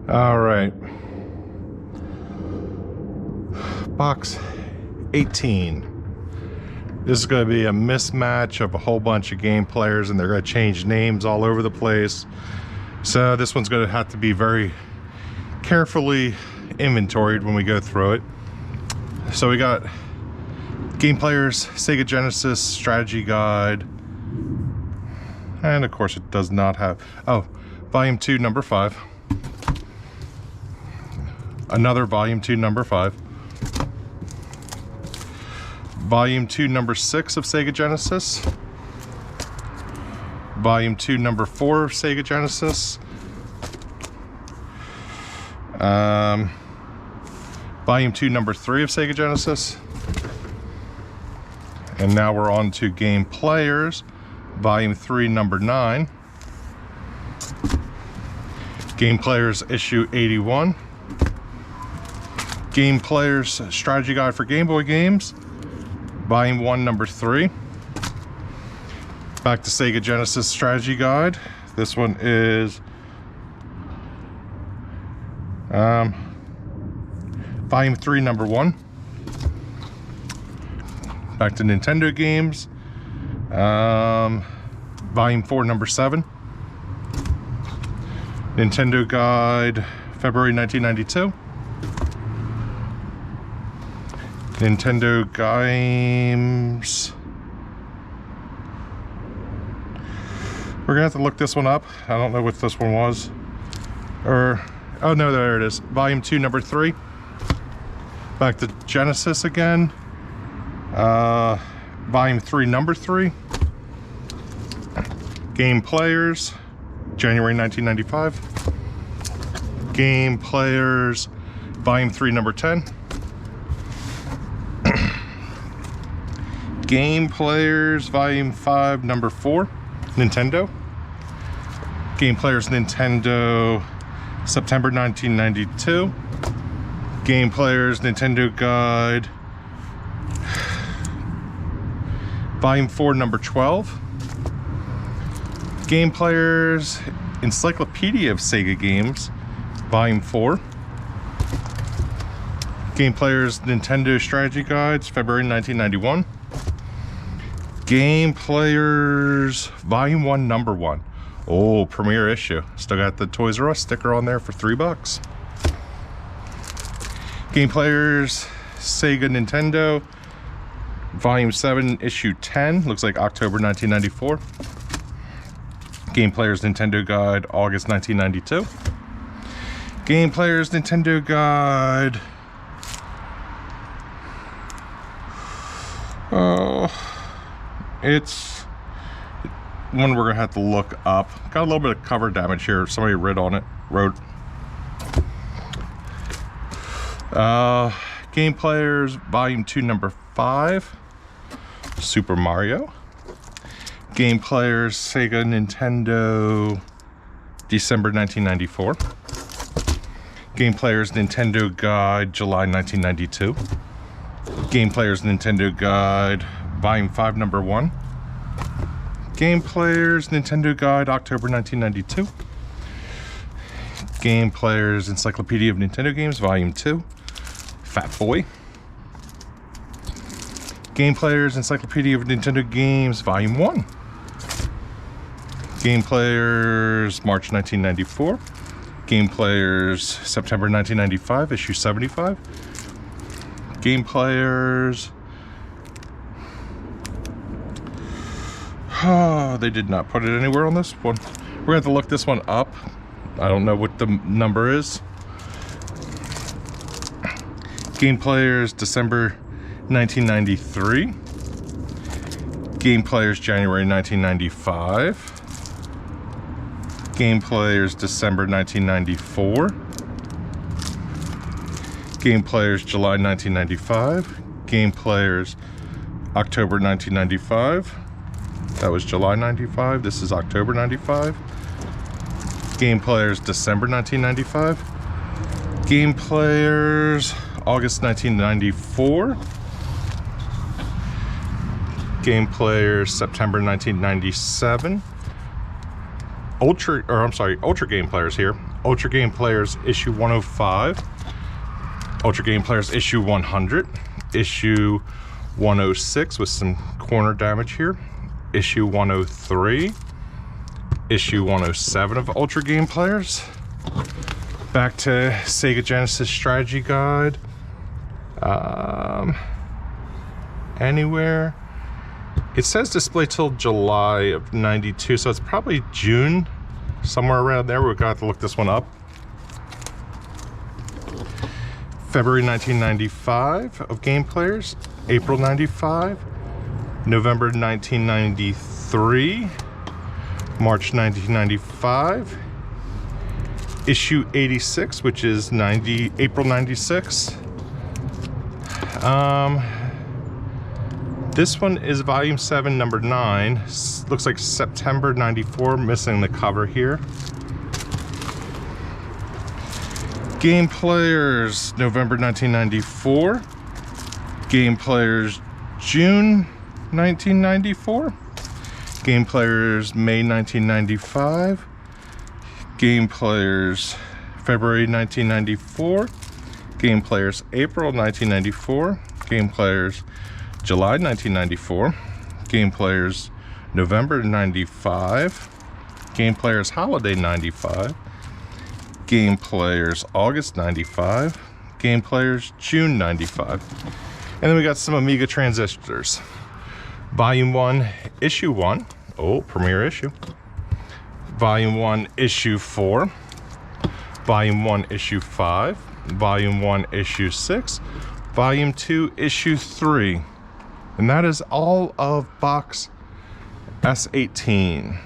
All right. Box 18. This is going to be a mismatch of a whole bunch of game players, and they're going to change names all over the place. So this one's going to have to be very carefully inventoried when we go through it. So we got Game Players Sega Genesis Strategy Guide. And of course it does not have... Oh, Volume 2, Number 5. Another Volume 2, Number 5. Volume 2, Number 6 of Sega Genesis. Volume 2, Number 4 of Sega Genesis. Volume 2, Number 3 of Sega Genesis. And now we're on to Game Players, Volume 3, Number 9. Game Players Issue 81. Game Players Strategy Guide for Game Boy Games, Volume 1, Number 3. Back to Sega Genesis Strategy Guide. This one is Volume 3, Number 1. Back to Nintendo Games. Volume 4, Number 7. Nintendo Guide, February 1992. Nintendo Games. We're gonna have to look this one up. I don't know what this one was. Oh no, there it is. Volume 2, Number 3. Back to Genesis again. Volume 3, Number 3. Game Players, January 1995. Game Players, Volume 3, Number 10. Game Players, Volume 5, Number 4, Nintendo. Game Players Nintendo, September 1992. Game Players Nintendo Guide, Volume 4, Number 12. Game Players Encyclopedia of Sega Games, Volume 4. Game Players Nintendo Strategy Guides, February 1991. Game Players Volume 1, Number 1. Oh, premiere issue. Still got the Toys R Us sticker on there for $3. Game Players Sega Nintendo Volume 7, Issue 10. Looks like October 1994. Game Players Nintendo Guide, August 1992. Game Players Nintendo Guide. It's one we're gonna have to look up. Got a little bit of cover damage here. Somebody wrote. Game Players Volume 2, Number 5. Super Mario. Game Players Sega Nintendo, December 1994. Game Players Nintendo Guide, July 1992. Game Players Nintendo Guide, Volume 5, Number 1. Game Players Nintendo Guide, October 1992. Game Players Encyclopedia of Nintendo Games, Volume 2. Fat Boy. Game Players Encyclopedia of Nintendo Games, Volume 1. Game Players, March 1994. Game Players, September 1995, Issue 75. Game Players... Oh, they did not put it anywhere on this one. We're gonna have to look this one up. I don't know what the number is. Game Players, December 1993. Game Players, January 1995. Game Players, December 1994. Game Players, July 1995. Game Players, October 1995. That was July 95. This is October 95. Game Players, December 1995. Game Players, August 1994. Game Players, September 1997. Ultra Game Players here. Ultra Game Players issue 105. Ultra Game Players issue 100. Issue 106 with some corner damage here. Issue 103. Issue 107 of Ultra Game Players. Back to Sega Genesis Strategy Guide. Anywhere. It says display till July of 92, so it's probably June, somewhere around there. We're going to have to look this one up. February 1995 of Game Players, April 95, November 1993, March 1995, issue 86, which is April 96. This one is volume 7, number 9. Looks like September 94, missing the cover here. Game Players, November 1994. Game Players, June 1994. Game Players, May 1995. Game Players, February 1994. Game Players, April 1994. Game Players, July 1994, Game Players November 95, Game Players Holiday 95, Game Players August 95, Game Players June 95. And then we got some Amiga transistors. Volume 1, Issue 1, premiere issue. Volume 1, Issue 4. Volume 1, Issue 5. Volume 1, Issue 6. Volume 2, Issue 3. And that is all of box S18.